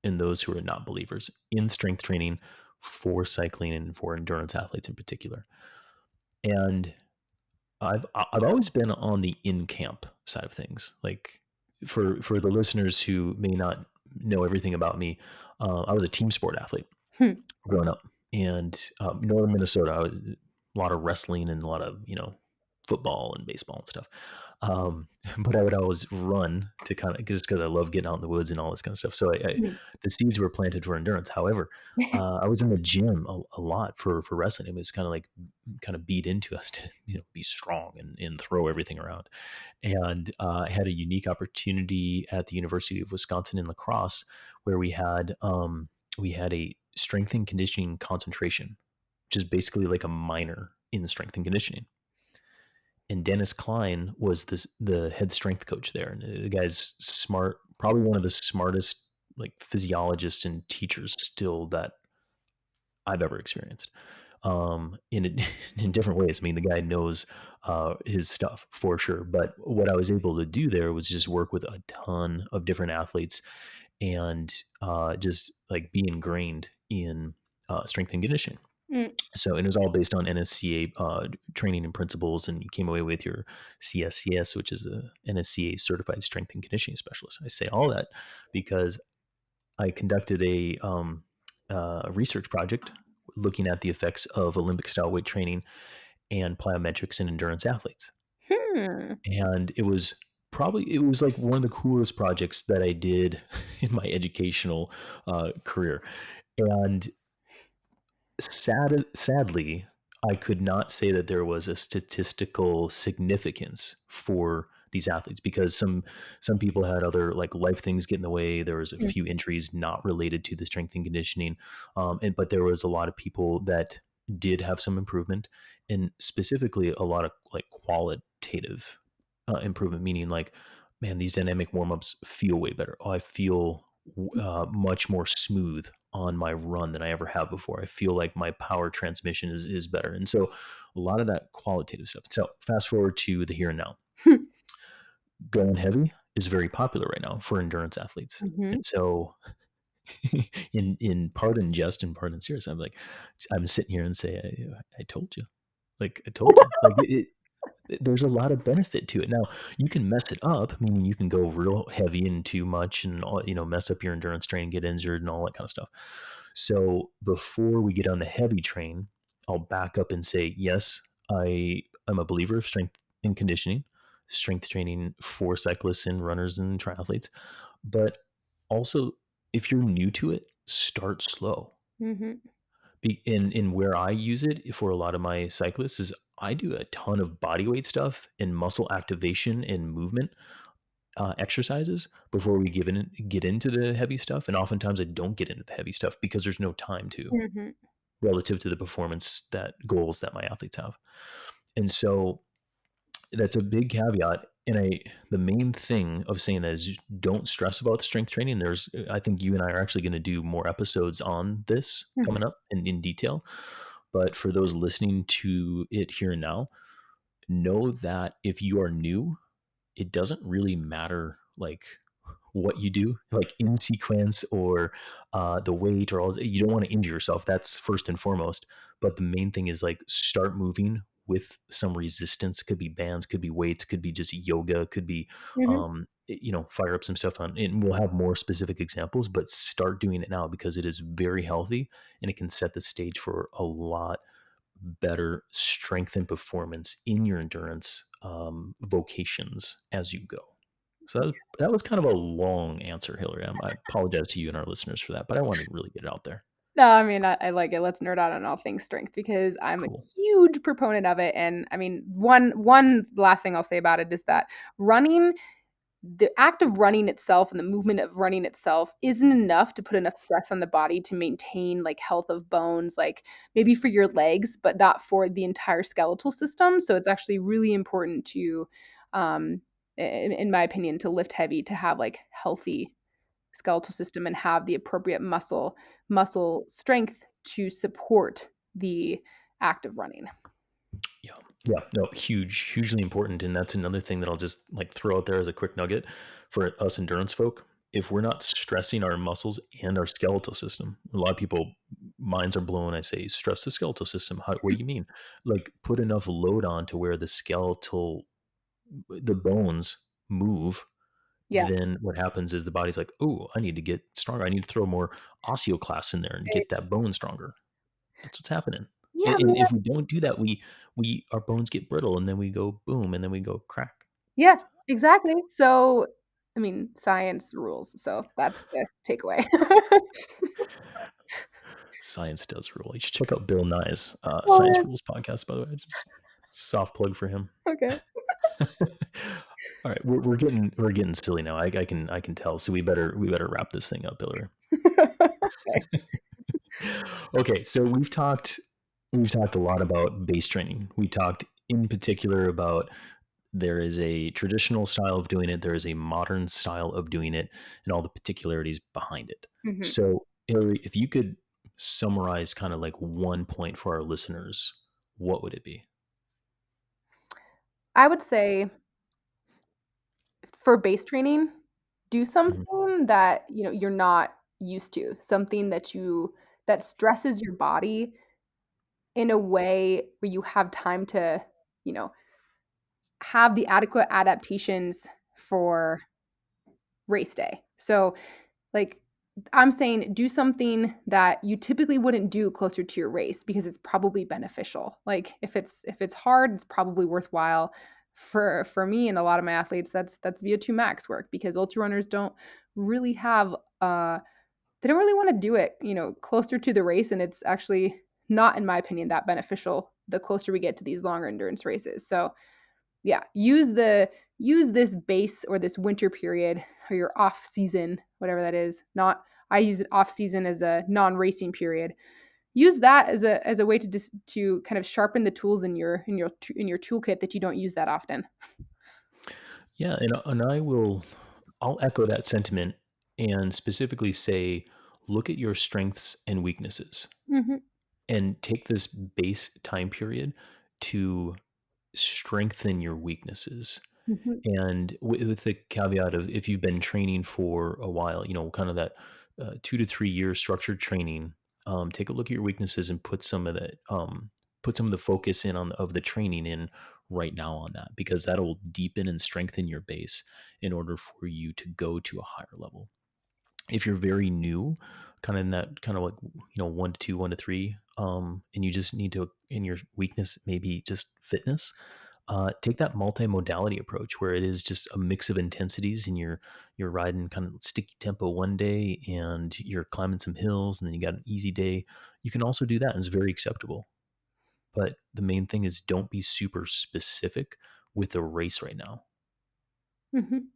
and those who are not believers in strength training for cycling and for endurance athletes in particular. And I've always been on the in camp side of things. Like for the listeners who may not know everything about me, I was a team sport athlete Hmm. growing up, and northern Minnesota, I was a lot of wrestling and a lot of football and baseball and stuff. But I would always run to kind of just because I love getting out in the woods and all this kind of stuff. So Mhm. the seeds were planted for endurance. However, I was in the gym a lot for wrestling. It was kind of like kind of beat into us to be strong and throw everything around. And I had a unique opportunity at the University of Wisconsin in La Crosse where we had a strength and conditioning concentration, which is basically like a minor in strength and conditioning. And Dennis Klein was the head strength coach there, and the guy's smart, probably one of the smartest like physiologists and teachers still that I've ever experienced. In different ways. I mean, the guy knows his stuff for sure. But what I was able to do there was just work with a ton of different athletes and just like be ingrained in strength and conditioning. Mm. So, and it was all based on NSCA training and principles, and you came away with your CSCS, which is a NSCA certified strength and conditioning specialist. I say all that because I conducted a research project looking at the effects of Olympic style weight training and plyometrics in endurance athletes. Hmm. And it was like one of the coolest projects that I did in my educational career. And sadly, I could not say that there was a statistical significance for these athletes because some people had other like life things get in the way. There was a Mm. few injuries not related to the strength and conditioning, but there was a lot of people that did have some improvement, and specifically a lot of like qualitative improvement, meaning like, man, these dynamic warm ups feel way better. Oh, I feel much more smooth on my run than I ever have before. I feel like my power transmission is better. And so a lot of that qualitative stuff. So fast forward to the here and now. Hmm. Going heavy is very popular right now for endurance athletes. Mhm. And so in part in jest and part in serious, I'm sitting here and say, I told you. Like I told you. Like there's a lot of benefit to it. Now, you can mess it up, meaning you can go real heavy and too much and mess up your endurance train, get injured and all that kind of stuff. So before we get on the heavy train, I'll back up and say, yes, I'm a believer of strength and conditioning, strength training for cyclists and runners and triathletes. But also, if you're new to it, start slow. Mhm. In where I use it for a lot of my cyclists is I do a ton of body weight stuff and muscle activation and movement exercises before we get into the heavy stuff. And oftentimes I don't get into the heavy stuff because there's no time to Mhm. relative to the performance that goals that my athletes have. And so that's a big caveat. And the main thing of saying that is don't stress about the strength training. I think you and I are actually going to do more episodes on this Mhm. coming up in detail. But for those listening to it here and now, know that if you are new, it doesn't really matter like what you do, like in sequence or the weight or all. You don't want to injure yourself. That's first and foremost. But the main thing is like start moving with some resistance. It could be bands, could be weights, could be just yoga, could be, Mhm. fire up some stuff on, and we'll have more specific examples, but start doing it now because it is very healthy and it can set the stage for a lot better strength and performance in your endurance vocations as you go. So that was kind of a long answer, Hillary. I apologize to you and our listeners for that, but I wanted to really get it out there. No, I mean, I like it. Let's nerd out on all things strength because I'm a Cool. huge proponent of it. And I mean, one last thing I'll say about it is that running, the act of running itself and the movement of running itself isn't enough to put enough stress on the body to maintain like health of bones, like maybe for your legs, but not for the entire skeletal system. So it's actually really important to, um, in my opinion, to lift heavy, to have like healthy skeletal system and have the appropriate muscle strength to support the act of running. Yeah. Yeah. No, hugely important. And that's another thing that I'll just like throw out there as a quick nugget for us endurance folk. If we're not stressing our muscles and our skeletal system, a lot of people minds are blown. I say, stress the skeletal system. What do you mean? Like put enough load on to where the bones move. Yeah. Then what happens is the body's like, oh, I need to get stronger. I need to throw more osteoclasts in there and get that bone stronger. That's what's happening. Yeah, And man. if we don't do that, we our bones get brittle, and then we go boom, and then we go crack. Yeah, exactly. So, I mean, science rules. So that's the takeaway. Science does rule. You should check out Bill Nye's Science Oh, Rules podcast, by the way. Just soft plug for him. okay. All right, we're getting silly now. I can tell. So we better wrap this thing up, Hillary. Okay. Okay, so we've talked a lot about base training. We talked in particular about there is a traditional style of doing it, there is a modern style of doing it, and all the particularities behind it. Mhm. So, Hillary, if you could summarize kind of like one point for our listeners, what would it be? I would say for base training, do Mhm. something that, you're not used to, something that stresses your body in a way where you have time to, you know, have the adequate adaptations for race day. So, like, I'm saying do something that you typically wouldn't do closer to your race because it's probably beneficial. Like if it's hard, it's probably worthwhile. For me and a lot of my athletes, that's Vo2 Max work because ultra runners don't really have they don't really want to do it, closer to the race, and it's actually not, in my opinion, that beneficial the closer we get to these longer endurance races. So yeah, use this base or this winter period or your off season, whatever that is. Not I use it off season as a non-racing period. Use that as a way to kind of sharpen the tools in your toolkit that you don't use that often. Yeah, and I'll echo that sentiment and specifically say, look at your strengths and weaknesses Mhm. and take this base time period to strengthen your weaknesses. Mhm. And with the caveat of if you've been training for a while, kind of that 2 to 3 year structured training, take a look at your weaknesses and put some of the focus in of the training in right now on that, because that'll deepen and strengthen your base in order for you to go to a higher level. If you're very new, kind of in that kind of like, 1 to 2, 1 to 3, and you just need to, in your weakness, maybe just fitness, take that multimodality approach where it is just a mix of intensities, and you're riding kind of sticky tempo one day and you're climbing some hills, and then you got an easy day. You can also do that, and it's very acceptable. But the main thing is don't be super specific with the race right now. Mhm.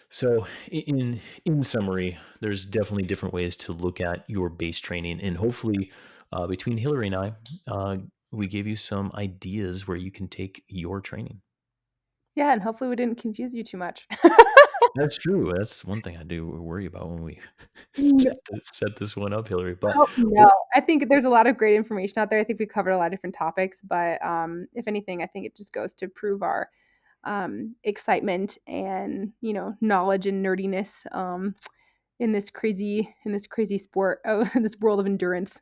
So in summary, there's definitely different ways to look at your base training, and hopefully, between Hillary and I, we gave you some ideas where you can take your training. Yeah, and hopefully we didn't confuse you too much. That's true. That's one thing I do worry about when we No, set this one up, Hillary. But oh, no. I think there's a lot of great information out there. I think we covered a lot of different topics, but if anything, I think it just goes to prove our excitement and knowledge and nerdiness in this crazy sport, in this world of endurance.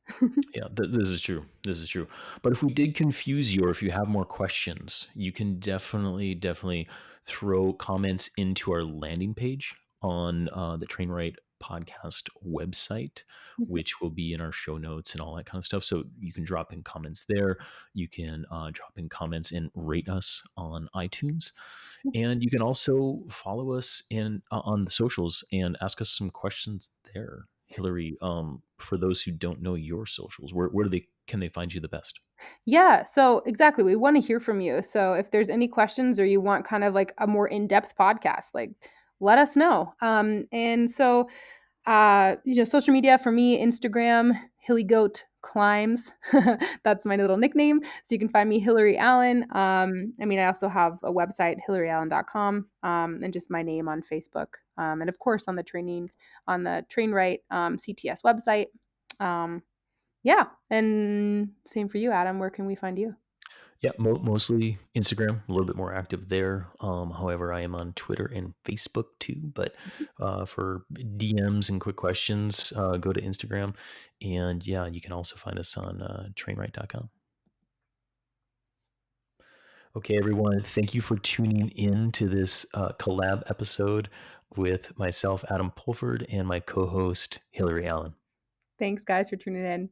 Yeah, this is true. This is true. But if we did confuse you, or if you have more questions, you can definitely throw comments into our landing page on the TrainRight Podcast website, which will be in our show notes and all that kind of stuff. So you can drop in comments there. You can drop in comments and rate us on iTunes. And you can also follow us in on the socials and ask us some questions there. Hillary, for those who don't know your socials, where do they can they find you the best? Yeah, so exactly. We want to hear from you. So if there's any questions or you want kind of like a more in-depth podcast, like let us know. And so social media for me, Instagram, Hilly Goat Climbs. That's my little nickname. So you can find me Hillary Allen. I also have a website, hillaryallen.com, and just my name on Facebook. And of course on the TrainRight CTS website. Um, yeah. And same for you, Adam. Where can we find you? Yeah, mostly Instagram, a little bit more active there. However, I am on Twitter and Facebook too. But for DMs and quick questions, go to Instagram. And yeah, you can also find us on trainright.com. Okay, everyone, thank you for tuning in to this collab episode with myself, Adam Pulford, and my co host, Hillary Allen. Thanks, guys, for tuning in.